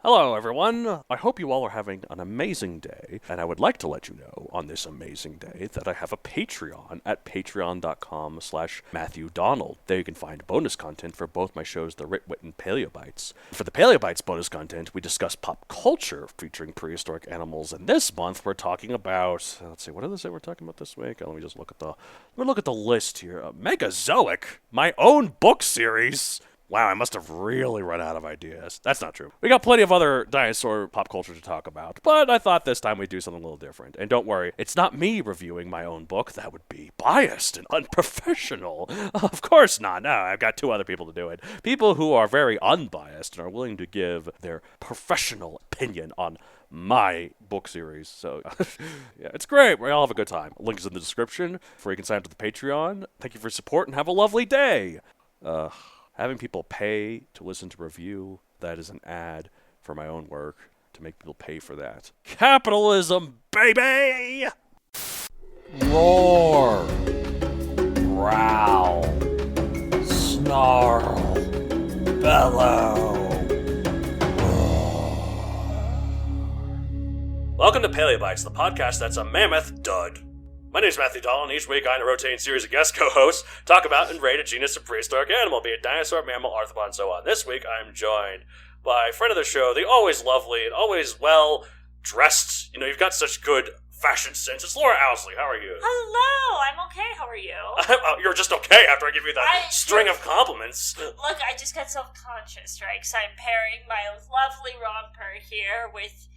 Hello, everyone. I hope you all are having an amazing day, and I would like to let you know on this amazing day that I have a Patreon at patreon.com/Matthew Donald. There you can find bonus content for both my shows, The Ritwit and Paleobites. For the Paleobites bonus content, we discuss pop culture featuring prehistoric animals, and this month we're talking about, let's see, what did I say we're talking about this week? Let me look at the list here. Megazoic, my own book series. Wow, I must have really run out of ideas. That's not true. We got plenty of other dinosaur pop culture to talk about, but I thought this time we'd do something a little different. And don't worry, it's not me reviewing my own book. That would be biased and unprofessional. Of course not. No, I've got two other people to do it. People who are very unbiased and are willing to give their professional opinion on my book series. So, yeah, it's great. We all have a good time. Link is in the description where you can sign up to the Patreon. Thank you for your support and have a lovely day. Having people pay to listen to review, that is an ad for my own work to make people pay for that. Capitalism, baby! Roar, growl, snarl, bellow. Welcome to Paleobites, the podcast that's a mammoth dud. My name is Matthew Donald, and each week I and a rotating series of guest co-hosts talk about and rate a genus of prehistoric animal, be it dinosaur, mammal, arthropod, and so on. This week I'm joined by a friend of the show, the always lovely and always well-dressed, you've got such good fashion sense. It's Laura Owsley. How are you? Hello, I'm okay. How are you? You're just okay after I give you that string of compliments. Look, I just got self-conscious, right? Because I'm pairing my lovely romper here with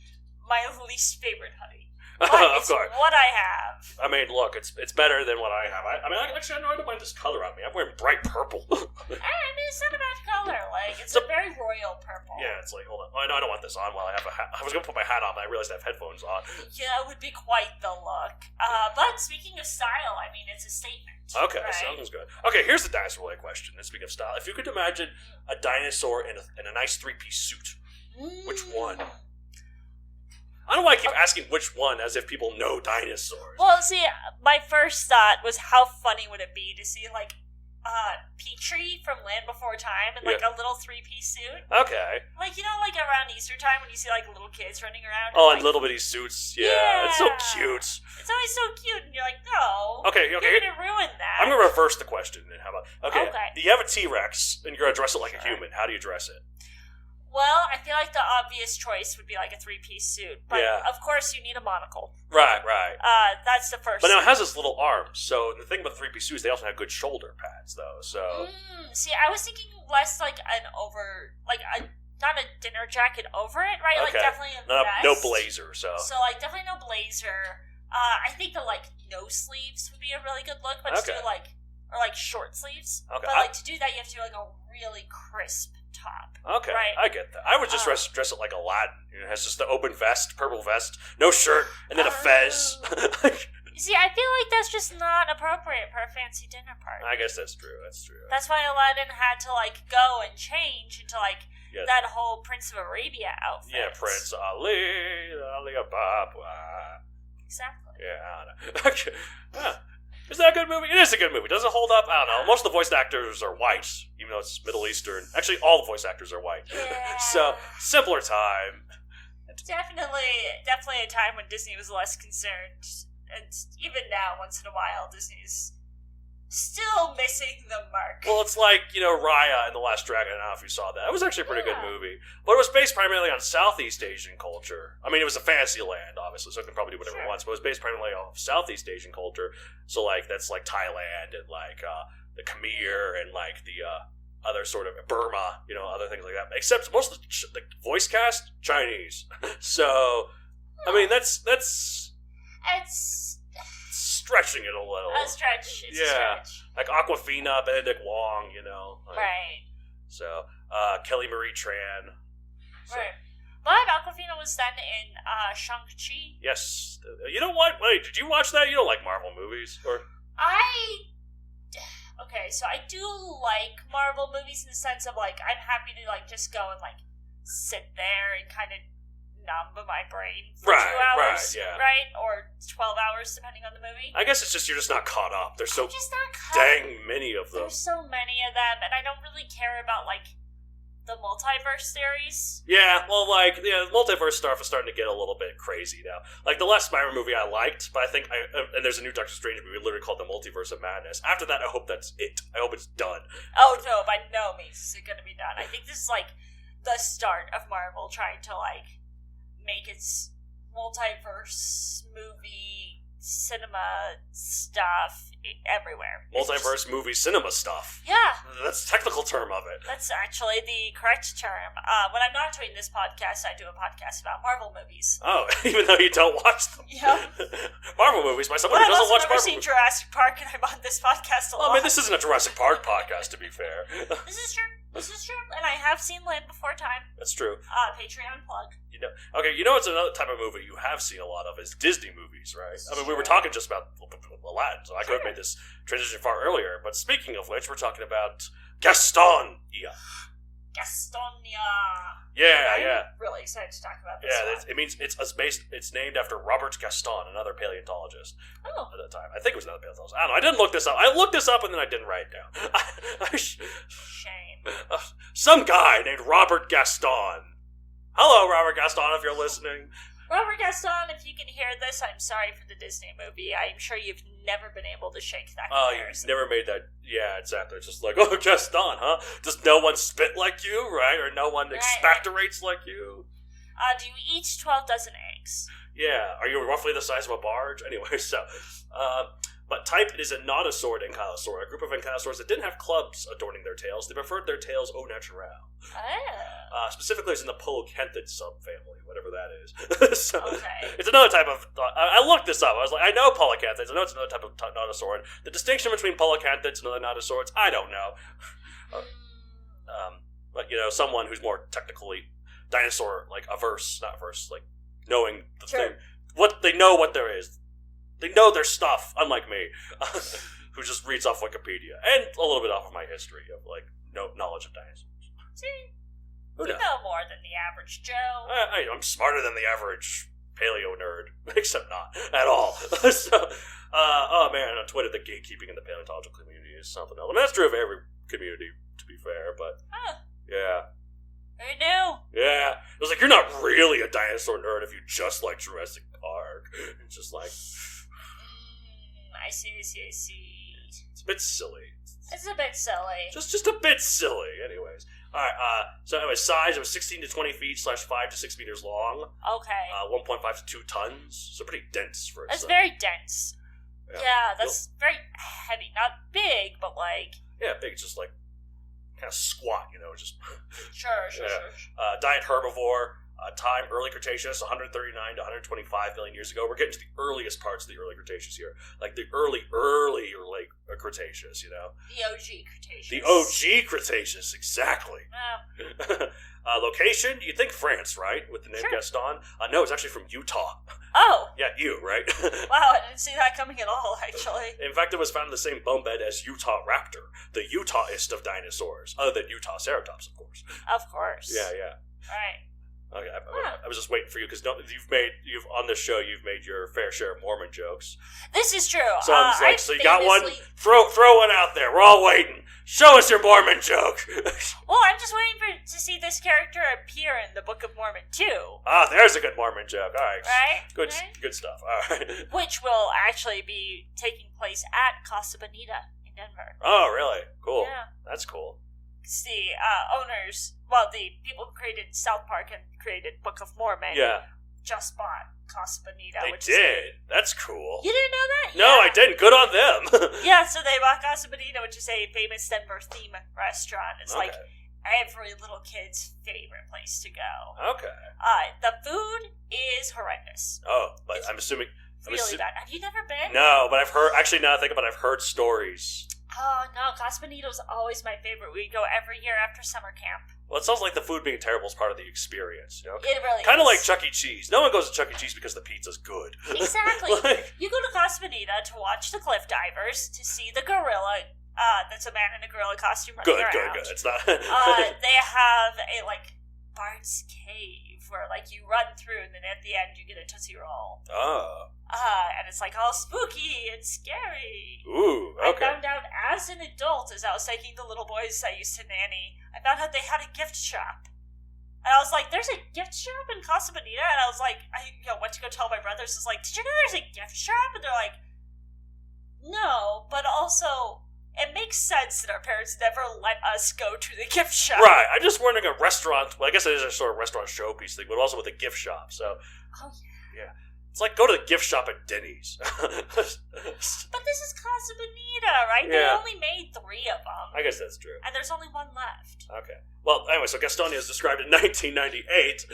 my least favorite hoodie. But of it's course. what I have. I mean, look, it's better than what I have. I don't mind this color on me. I'm wearing bright purple. I mean, it's not a bad color. Like, it's a very royal purple. Yeah, it's like, hold on. Oh, no, I don't want this on while I have a hat. I was going to put my hat on, but I realized I have headphones on. Yeah, it would be quite the look. But speaking of style, I mean, it's a statement. Okay, right? sounds good. Okay, here's the dinosaur-related question. And speaking of style, if you could imagine a dinosaur in a nice three-piece suit, which one? I don't know why I keep asking which one, as if people know dinosaurs. Well, see, my first thought was how funny would it be to see, like, Petrie from Land Before Time in, like, a little three-piece suit. Okay. Like, like, around Easter time when you see, like, little kids running around. Oh, and little bitty suits. Yeah, it's so cute. It's always so cute, and you're like, no. Okay. You're going to ruin that. I'm going to reverse the question. How about, okay. Okay. You have a T-Rex, and you're going to dress it like a human. How do you dress it? Well, I feel like the obvious choice would be like a three-piece suit. But, of course, you need a monocle. Right. That's the first But now it has its little arms. So the thing about three-piece suits, they also have good shoulder pads, though. So see, I was thinking less like not a dinner jacket over it, right? Okay. Like, definitely a vest. No blazer, so. So, like, definitely no blazer. I think the, like, no sleeves would be a really good look. But to do, like, or, like, short sleeves. Okay. But, like, to do that, you have to do, like, a really crisp top. Okay, right? I get that. I would just dress it like Aladdin. It has just the open vest, purple vest, no shirt, and then a fez. See, I feel like that's just not appropriate for a fancy dinner party. I guess that's true. That's why Aladdin had to, like, go and change into, like, that whole Prince of Arabia outfit. Yeah, Prince Ali Baba. Exactly. Yeah, I don't know. Okay. Yeah. Is that a good movie? It is a good movie. Does it hold up? I don't know. Most of the voice actors are white, even though it's Middle Eastern. Actually, all the voice actors are white. Yeah. So, simpler time. Definitely a time when Disney was less concerned. And even now, once in a while, Disney's still missing the mark. Well, it's like, Raya and the Last Dragon. I don't know if you saw that. It was actually a pretty good movie. But it was based primarily on Southeast Asian culture. I mean, it was a fantasy land, obviously, so it can probably do whatever it wants. But it was based primarily on Southeast Asian culture. So, like, that's like Thailand and, like, the Khmer and, like, the other sort of Burma, other things like that. Except most of the voice cast, Chinese. So, I mean, that's It's stretching it a little. a stretch. It's a stretch. Like Aquafina, Benedict Wong, like, right. So, Kelly Marie Tran. So. Right. But Aquafina was done in Shang-Chi. Yes. You know what? Wait, did you watch that? You don't like Marvel movies? Okay, so I do like Marvel movies in the sense of, like, I'm happy to, like, just go and, like, sit there and kind of numb my brain for 2 hours, right? Or 12 hours, depending on the movie. I guess it's just you're just not caught up. There's so just not dang many of them. There's so many of them, and I don't really care about, like, the multiverse theories. Yeah, well, like, multiverse stuff is starting to get a little bit crazy now. Like, the last Spider-Man movie I liked, but I think, and there's a new Doctor Strange movie literally called The Multiverse of Madness. After that, I hope that's it. I hope it's done. Oh, no, by no means is it going to be done. I think this is, like, the start of Marvel trying to, like, make its multiverse movie cinema stuff everywhere. Multiverse movie cinema stuff. Yeah. That's the technical term of it. That's actually the correct term. When I'm not doing this podcast, I do a podcast about Marvel movies. Oh, even though you don't watch them. Yeah. Marvel movies by someone who doesn't watch Marvel movies. I've never seen Jurassic Park, and I'm on this podcast a lot. I mean, this isn't a Jurassic Park podcast, to be fair. This is true. This is true. And I have seen Land Before Time. That's true. Patreon plug. It's another type of movie you have seen a lot of is Disney movies, right? I mean, we were talking just about Aladdin, so I could have made this transition far earlier. But speaking of which, we're talking about Gastonia. Gastonia. Yeah, I'm really excited to talk about this. Yeah, it means it's named after Robert Gaston, another paleontologist. Oh. At the time, I think it was another paleontologist. I don't know. I didn't look this up. I looked this up and then I didn't write it down. Shame. Some guy named Robert Gaston. Hello, Robert Gaston, if you're listening. Robert Gaston, if you can hear this, I'm sorry for the Disney movie. I'm sure you've never been able to shake that comparison. You've never made that. Yeah, exactly. It's just like, oh, Gaston, huh? Does no one spit like you, right? Or no one expectorates like you? Do you eat 12 dozen eggs? Yeah. Are you roughly the size of a barge? Anyway, so... But type is a nodosaurid ankylosaur, a group of ankylosaurs that didn't have clubs adorning their tails. They preferred their tails au naturel. Specifically, it's in the polocanthid subfamily, whatever that is. So, okay. It's another type of... I looked this up. I was like, I know polocanthids. I know it's another type of nodosaurid. The distinction between polocanthids and other nodosaurids, I don't know. But, someone who's more technically dinosaur, like, not averse, like, knowing the thing. They know what there is. They know their stuff, unlike me, who just reads off Wikipedia and a little bit off of my history of knowledge of dinosaurs. See, you know more than the average Joe. I'm smarter than the average paleo nerd, except not at all. So, oh man, on Twitter, the gatekeeping in the paleontological community is something else. I mean, that's true of every community, to be fair, but yeah. Who knew? Yeah, it was like you're not really a dinosaur nerd if you just like Jurassic Park. It's just like. I see. It's a bit silly. It's a bit silly. Just a bit silly, anyways. Alright, so anyway, size, it was 16 to 20 feet / 5 to 6 meters long. Okay. 1.5 to 2 tons, so pretty dense for That's very dense. Yeah, that's very heavy. Not big, but like... Yeah, big, just like, kind of squat, just... Sure. Diet herbivore. Time, Early Cretaceous, 139 to 125 million years ago. We're getting to the earliest parts of the Early Cretaceous here. Like the early late Cretaceous, The OG Cretaceous. The OG Cretaceous, exactly. Location, you'd think France, right? With the name Gaston. No, it's actually from Utah. Oh! Yeah, right? Wow, I didn't see that coming at all, actually. In fact, it was found in the same bone bed as Utah raptor, the Utahist of dinosaurs. Other than Utah ceratops, of course. Of course. Yeah. Right. Okay, I was just waiting for you because you've on this show you've made your fair share of Mormon jokes. This is true. So I'm like, so you got one? Throw one out there. We're all waiting. Show us your Mormon joke. Well, I'm just waiting to see this character appear in the Book of Mormon too. Ah, there's a good Mormon joke. All right, right? Good stuff. All right, which will actually be taking place at Casa Bonita in Denver. Oh, really? Cool. Yeah, that's cool. The owners, the people who created South Park and created Book of Mormon, just bought Casa Bonita. They did. That's cool. You didn't know that? No, I didn't. Good on them. Yeah, so they bought Casa Bonita, which is a famous Denver theme restaurant. It's like every little kid's favorite place to go. Okay. The food is horrendous. Oh, but I'm assuming... Really bad. Have you never been? No, but I've heard... Actually, now that I think about it, I've heard stories. Oh, no. Casa Bonito's always my favorite. We go every year after summer camp. Well, it sounds like the food being terrible is part of the experience, It really kind of like Chuck E. Cheese. No one goes to Chuck E. Cheese because the pizza's good. Exactly. You go to Casa Bonita to watch the cliff divers, to see the gorilla, that's a man in a gorilla costume running around. Good. It's not... they have a, Bart's Cave, where like you run through and then at the end you get a Tootsie Roll. Oh. And it's like all spooky and scary. Ooh, okay. I found out as an adult, as I was taking the little boys I used to nanny, I found out they had a gift shop. And I was like, there's a gift shop in Casa Bonita? And I was like, I went to go tell my brothers, I was like, did you know there's a gift shop? And they're like, no, but also, it makes sense that our parents never let us go to the gift shop. Right, I'm just wondering a restaurant, well, I guess it is a sort of restaurant showpiece thing, but also with a gift shop, so. Oh, yeah. It's like go to the gift shop at Denny's. But this is Casa Bonita, right? Yeah. They only made 3 of them. I guess that's true. And there's only 1 left. Okay. Well, anyway, so Gastonia is described in 1998.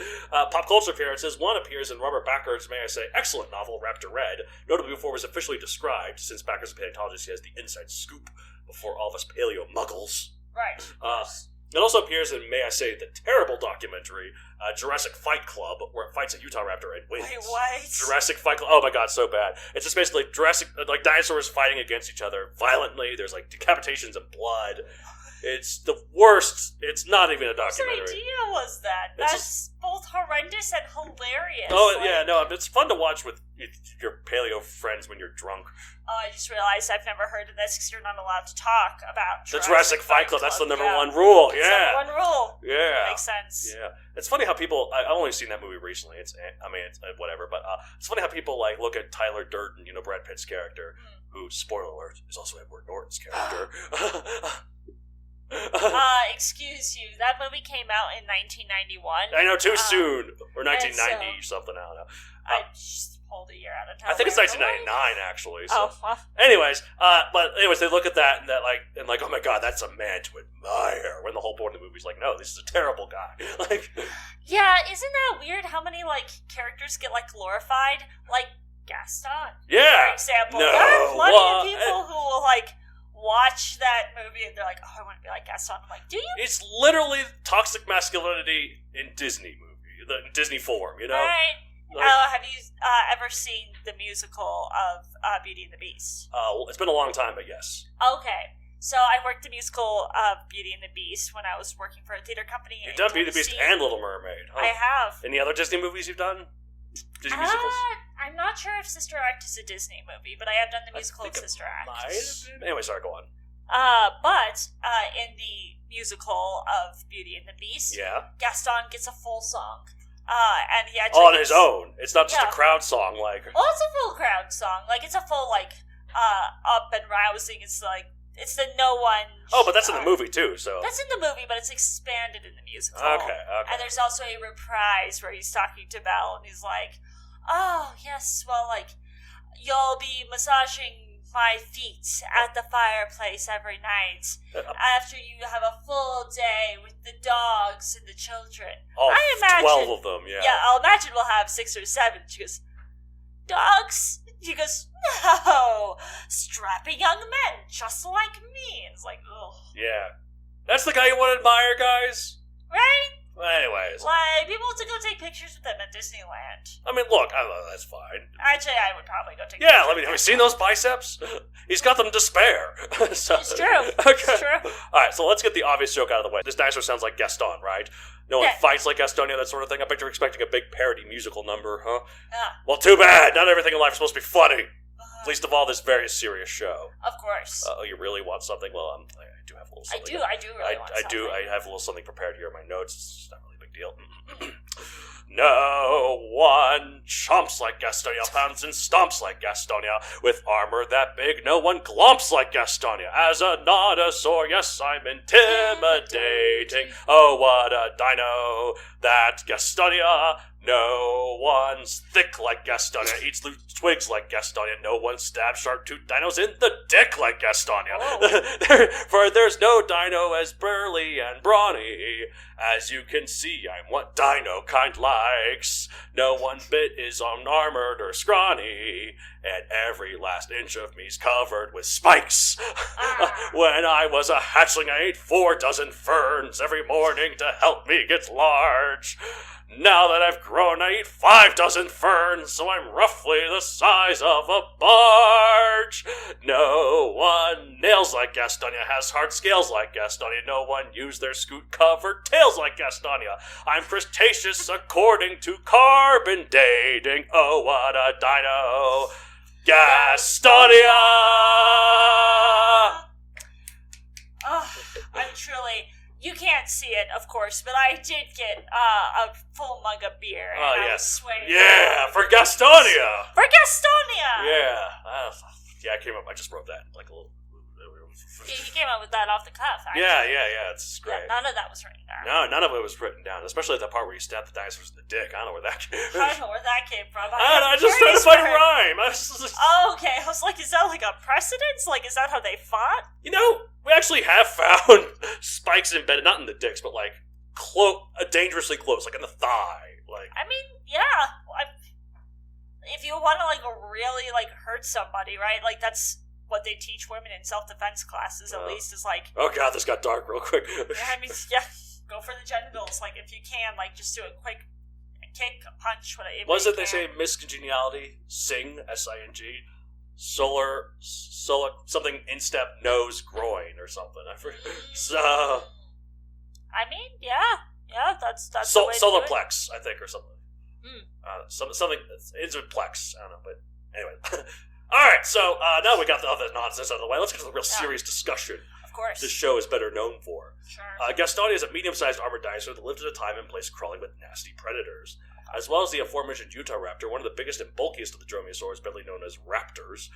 Pop culture appearances. One appears in Robert Backhart's, may I say, excellent novel, Raptor Red, notably before it was officially described, since Backhart's a paleontologist, he has the inside scoop before all of us paleo-muggles. Right. It also appears in, may I say, the terrible documentary, Jurassic Fight Club, where it fights a Utah raptor and wins. Wait, what? Jurassic Fight Club. Oh my god, so bad. It's just basically like dinosaurs fighting against each other violently. There's like decapitations and blood. It's the worst. It's not even a documentary. Whose idea was that? That's both horrendous and hilarious. Oh, yeah, no, it's fun to watch with your paleo friends when you're drunk. Oh, I just realized I've never heard of this because you're not allowed to talk about the Jurassic Fight Club. That's the number one rule. That's yeah. number 1 rule. Yeah. Makes sense. Yeah. It's funny how people, I've only seen that movie recently. It's whatever, but it's funny how people like look at Tyler Durden, Brad Pitt's character, who, spoiler alert, is also Edward Norton's character. Excuse you. That movie came out in 1991. I know, too soon. Or 1990 or something, I don't know. I just pulled a year out of time. I think it's 1999, actually. So. Oh, well. Anyways, they look at that and oh my god, that's a man to admire. When the whole point of the movie's like, no, this is a terrible guy. Like, yeah, isn't that weird? How many characters get glorified? Like Gaston. Yeah. For example, no, there are plenty of people who will watch that movie and they're like, oh, I want to be like Gaston. I'm like, do you? It's literally toxic masculinity in Disney movie, the Disney form, Right. Have you ever seen the musical of Beauty and the Beast? It's been a long time, but yes. Okay. So I worked the musical of Beauty and the Beast when I was working for a theater company. You've done Beauty and the Beast and Little Mermaid, huh? I have. Any other Disney movies you've done? Disney musicals? I'm not sure if Sister Act is a Disney movie, but I have done the musical of Sister Act. Might have been. Anyway, sorry, go on. But in the musical of Beauty and the Beast, Gaston gets a full song. And he actually on his own. It's not just a crowd song, like. Oh, it's a full crowd song. It's a full up and rousing. It's the no one. Oh, but that's in the movie too. So that's in the movie, but it's expanded in the musical. Okay. And there's also a reprise where he's talking to Belle, and he's like, "Oh yes, well, you'll be massaging my feet at the fireplace every night after you have a full day with the dogs and the children." All I imagine 12 of them, yeah. Yeah, I'll imagine we'll have 6 or 7. She goes, "Dogs?" She goes, "No, strappy young men just like me." And it's like, ugh. Yeah. That's the guy you want to admire, guys? Right? Well, anyways. People have to go take pictures with them at Disneyland. I mean, look, I don't know, that's fine. Actually, I would probably go take pictures. Yeah, have you seen those biceps? He's got them to spare. So, it's true. Okay. It's true. Alright, so let's get the obvious joke out of the way. This dinosaur sounds like Gaston, right? No one fights like Gastonia, that sort of thing. I bet you're expecting a big parody musical number, huh? Yeah. Well, too bad. Not everything in life is supposed to be funny. Least of all, this very serious show. Of course. Oh, you really want something? Well, I do have a little something. I do really want something. I have a little something prepared here in my notes. It's not really a big deal. No one chomps like Gastonia, pounds and stomps like Gastonia, with armor that big, no one glomps like Gastonia. As a nodosauur, yes, I'm intimidating. Oh, what a dino, that Gastonia. No one's thick like Gastonia, eats loose twigs like Gastonia. No one stabs sharp-toothed dinos in the dick like Gastonia. For there's no dino as burly and brawny. As you can see, I'm what dino kind likes. No one bit is unarmored or scrawny, and every last inch of me's covered with spikes. When I was a hatchling, I ate 4 dozen ferns every morning to help me get large. Now that I've grown, I eat 5 dozen ferns, so I'm roughly the size of a barge. No one nails like Gastonia has hard scales like Gastonia. No one used their scoot-covered tails like Gastonia. I'm Cretaceous according to carbon dating. Oh, what a dino. Gastonia! Oh, I'm truly... You can't see it, of course, but I did get a full mug of beer. And I was swaying. Yeah, for Gastonia! For Gastonia! Yeah. I came up, I just wrote that like a little... You came up with that off the cuff, actually. Yeah, it's great. Yeah, none of that was written down. No, none of it was written down, especially the part where you stabbed the dinosaurs in the dick. I don't know where that came from. I don't know where that came from. I just tried to find a rhyme. Oh, okay. I was like, is that like a precedence? Like, is that how they fought? You know, we actually have found spikes embedded, not in the dicks, but like dangerously close, like in the thigh. Like, I mean, yeah. If you want to like really like hurt somebody, right? Like that's what they teach women in self-defense classes, at least, is like... Oh god, this got dark real quick. I mean, yeah, go for the genitals, like, if you can, like, just do a quick kick, a punch, whatever. What is it they say, miscongeniality, sing, S-I-N-G, solar, something instep, nose, groin, or something, I forget. So... I mean, yeah, that's the way to do it. Solarplex, I think, or something. Something, it's a plex, I don't know, but anyway... Alright, so now we got the other nonsense out of the way, let's get to the real serious discussion. Of course. This show is better known for. Sure. Gastonia is a medium-sized armored dinosaur that lived at a time and place crawling with nasty predators. As well as the aforementioned Utahraptor, one of the biggest and bulkiest of the dromaeosaurs, better known as raptors.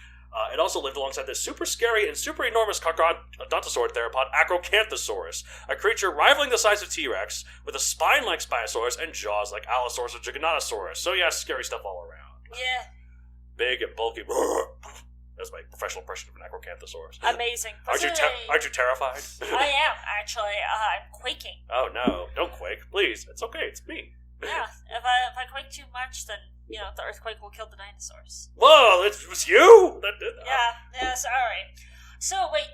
It also lived alongside the super scary and super enormous odontosaurid theropod Acrocanthosaurus, a creature rivaling the size of T-Rex, with a spine like Spinosaurus and jaws like Allosaurus or Giganotosaurus. So yeah, scary stuff all around. Yeah. Big and bulky. That's my professional impression of an Acrocanthosaurus. Amazing. Aren't you terrified? I am, actually. I'm quaking. Oh no, don't quake. Please. It's okay, it's me. Yeah, if I quake too much, then, you know, the earthquake will kill the dinosaurs. Whoa, it was you that did that? Yeah, sorry. So, wait,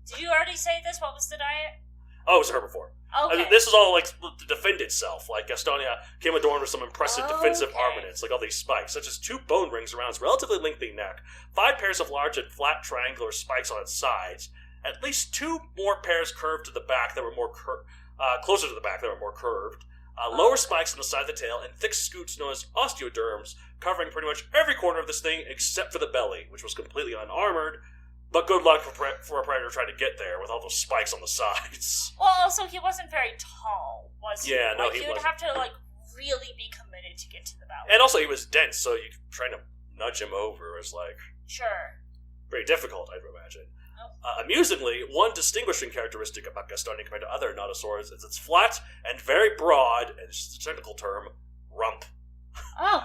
did you already say this? What was the diet? Oh, it was her before. Okay. This is all, like, to defend itself. Like, Gastonia came adorned with some impressive defensive armaments, like all these spikes, such as 2 bone rings around its relatively lengthy neck, 5 pairs of large and flat triangular spikes on its sides, at least 2 more pairs curved to the back that were more closer to the back that were more curved, lower spikes on the side of the tail, and thick scoots known as osteoderms, covering pretty much every corner of this thing except for the belly, which was completely unarmored. But good luck for a predator trying to get there with all those spikes on the sides. Well, also, he wasn't very tall, was he? Yeah, no, he he would wasn't. have to, like, really be committed to get to the belly. And also, he was dense, so you trying to nudge him over was, like... Sure. Very difficult, I'd imagine. Oh. Amusingly, one distinguishing characteristic about Gastonia compared to other nodosaurs is its flat and very broad, and this is a technical term, rump. Oh.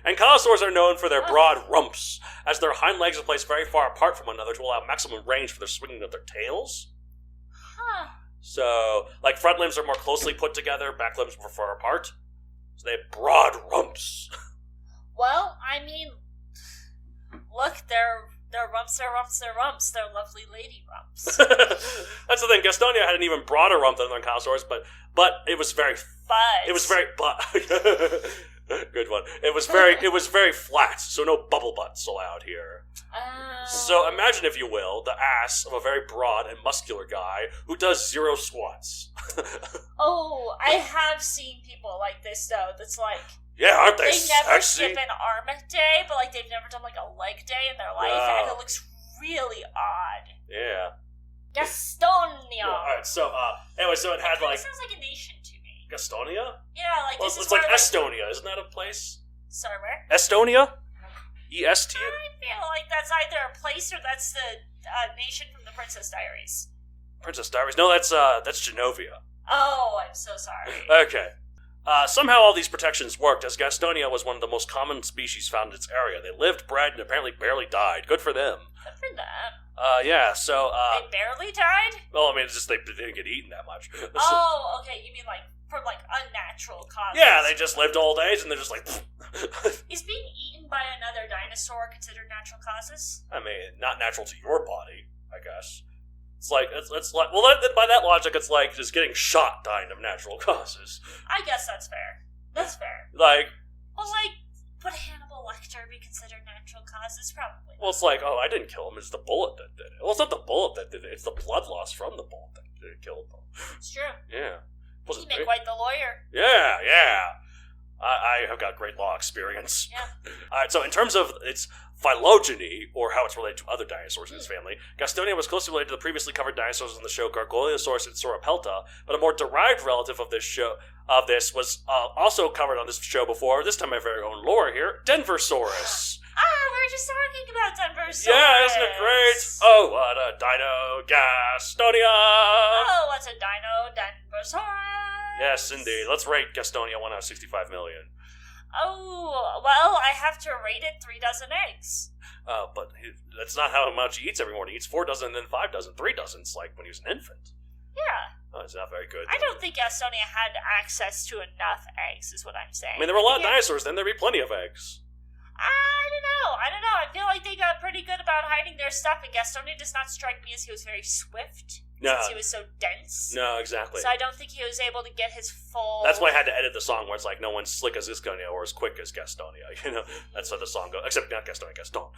Ankylosaurs are known for their broad rumps, as their hind legs are placed very far apart from one another to allow maximum range for the swinging of their tails. Huh. So, like, front limbs are more closely put together, back limbs more far apart. So they have broad rumps. Well, I mean, look, they're rumps, they're lovely lady rumps. That's the thing, Gastonia had an even broader rump than the Ankylosaurs, but it was very... Good one. It was very flat, so no bubble butts allowed here. So imagine, if you will, the ass of a very broad and muscular guy who does 0 squats. Oh, I have seen people like this, though, that's like... Yeah, aren't they never sexy? skip an arm day, but like they've never done like a leg day in their life, and it looks really odd. Yeah. Gastonia. Yeah, alright, so, anyway, so it had, like... It sounds like a nation to me. Gastonia? Yeah, like, Well, this it's is like where, Estonia, isn't that a place? Sorry, where? Estonia? E-S-T? I feel like that's either a place or that's the nation from the Princess Diaries. Princess Diaries? No, that's Genovia. Oh, I'm so sorry. Okay. Somehow all these protections worked, as Gastonia was one of the most common species found in its area. They lived, bred, and apparently barely died. Good for them. Good for them. Yeah, so, They barely died? well, I mean, it's just they didn't get eaten that much. Oh, okay, you mean like from like unnatural causes? Yeah, they just lived old age, and they're just like... Is being eaten by another dinosaur considered natural causes? I mean, not natural to your body, I guess. It's like, it's like, well, by that logic, it's like just getting shot dying of natural causes. I guess that's fair. That's fair. Like... Well, like, would Hannibal Lecter be considered natural causes? Probably. Well, it's like, oh, I didn't kill him, it's the bullet that did it. Well, it's not the bullet that did it, it's the blood loss from the bullet that killed him. It's true. Yeah. You make quite the lawyer. Yeah, yeah. I have got great law experience. Yeah. Alright, so in terms of its phylogeny, or how it's related to other dinosaurs in its family, Gastonia was closely related to the previously covered dinosaurs in the show Gargoyleosaurus and Sauropelta, but a more derived relative of this was also covered on this show before, this time my very own Laura here, Denversaurus. We were just talking about Denversaurus. Yeah, isn't it great? Oh, what a dino, Gastonia! Oh, what's a dino, Denversaurus? Yes, indeed. Let's rate Gastonia 1 out of 65 million. Oh, well, I have to rate it 3 dozen eggs. But that's not how much he eats every morning. He eats 4 dozen, then 5 dozen, 3 dozens, like when he was an infant. Yeah. Oh, it's not very good. I don't think Gastonia had access to enough eggs, is what I'm saying. I mean, there were a lot of dinosaurs, then there'd be plenty of eggs. I don't know. I feel like they got pretty good about hiding their stuff, and Gastonia does not strike me as he was very swift. No. Since he was so dense. No, exactly. So I don't think he was able to get his full... That's why I had to edit the song where it's like, no one's slick as Gastonia or as quick as Gastonia. You know, that's how the song goes. Except not Gastonia, Gaston.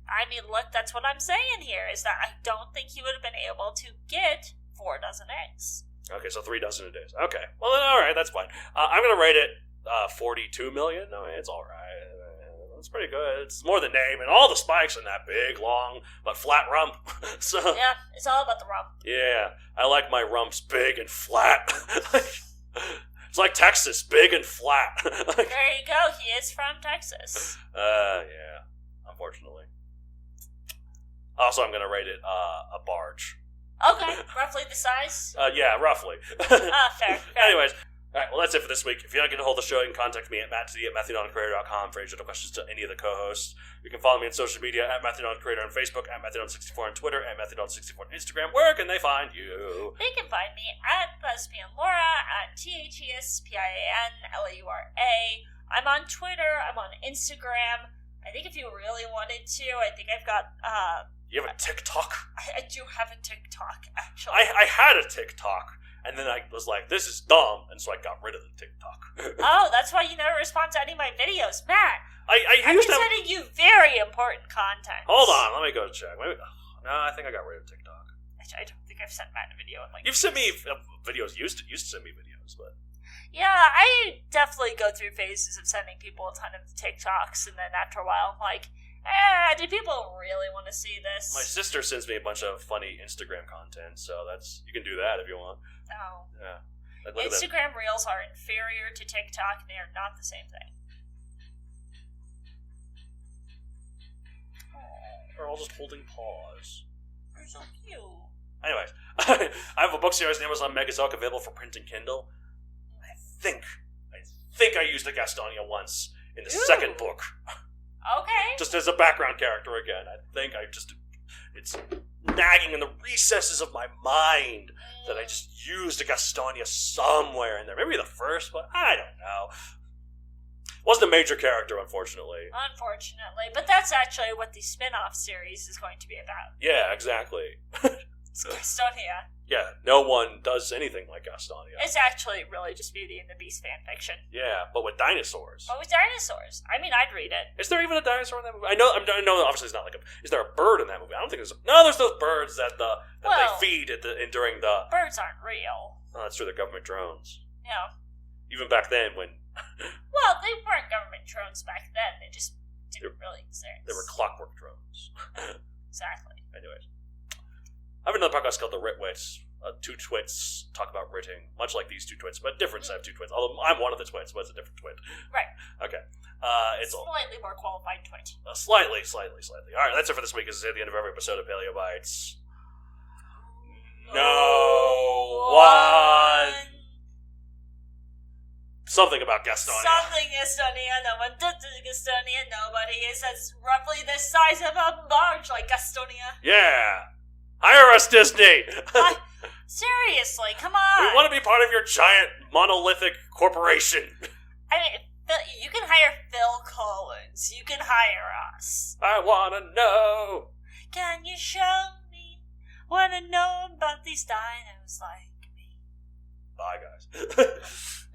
I mean, look, that's what I'm saying here, is that I don't think he would have been able to get 4 dozen eggs. Okay, so 3 dozen a day. Okay. Well, then, alright, that's fine. I'm going to rate it 42 million. I mean, it's alright. It's pretty good. It's more the name and all the spikes in that big, long, but flat rump. So yeah, it's all about the rump. Yeah, I like my rumps big and flat. It's like Texas, big and flat. There you go. He is from Texas. Yeah. Unfortunately. Also, I'm gonna rate it a barge. Okay, roughly the size. Yeah, roughly. Fair. Anyways. Alright, well that's it for this week. If you want to get a hold of the show, you can contact me at matthew.creator.com for any general questions to any of the co-hosts. You can follow me on social media at matthew.creator on Facebook, at matthew.64 on Twitter, at matthew.64 on Instagram. Where can they find you? They can find me at Lesbian Laura, at ThespianLaura. I'm on Twitter, I'm on Instagram. I think if you really wanted to, I think I've got, You have a TikTok? I do have a TikTok, actually. I had a TikTok. And then I was like, this is dumb, and so I got rid of the TikTok. Oh, that's why you never respond to any of my videos. Matt, I used to sending you very important content. Hold on, let me go check. Maybe, no, I think I got rid of TikTok. I don't think I've sent Matt a video in like... You've sent me videos, you used to send me videos, but... Yeah, I definitely go through phases of sending people a ton of TikToks, and then after a while I'm like, do people really want to see this? My sister sends me a bunch of funny Instagram content, so you can do that if you want. Oh. Yeah. Like, Instagram Reels are inferior to TikTok. They are not the same thing. They're all just holding paws. They're so cute. Anyways, I have a book series on Amazon Megazoic available for print and Kindle. I think I used a Gastonia once in the second book. Okay. Just as a background character again. It's nagging in the recesses of my mind that I just used a Gastonia somewhere in there. Maybe the first, but I don't know. Wasn't a major character, unfortunately. But that's actually what the spin-off series is going to be about. Yeah, exactly. It's Gastonia. Yeah, no one does anything like Gastonia. It's actually really just Beauty and the Beast fanfiction. Yeah, but with dinosaurs. But with dinosaurs. I mean, I'd read it. Is there even a dinosaur in that movie? I know obviously it's not like is there a bird in that movie? I don't think there's there's those birds that they feed during the... Birds aren't real. Oh, that's true, they're government drones. Yeah. Even back then when... Well, they weren't government drones back then. They just didn't really exist. They were clockwork drones. Exactly. Anyways. I have another podcast called The Ritwits. Two twits talk about writting, much like these two twits, but different set of two twits. Although I'm one of the twits, but it's a different twit. Right. Okay. It's slightly more qualified twit. Slightly. All right, that's it for this week. This is at the end of every episode of Paleo Bites. No one. Something about Gastonia. Something Gastonia. No one does Gastonia. Nobody is as roughly the size of a barge like Gastonia. Yeah. Hire us, Disney! Seriously, come on! We want to be part of your giant monolithic corporation. I mean, you can hire Phil Collins. You can hire us. I want to know. Can you show me Wanna know about these dinos like me. Bye, guys.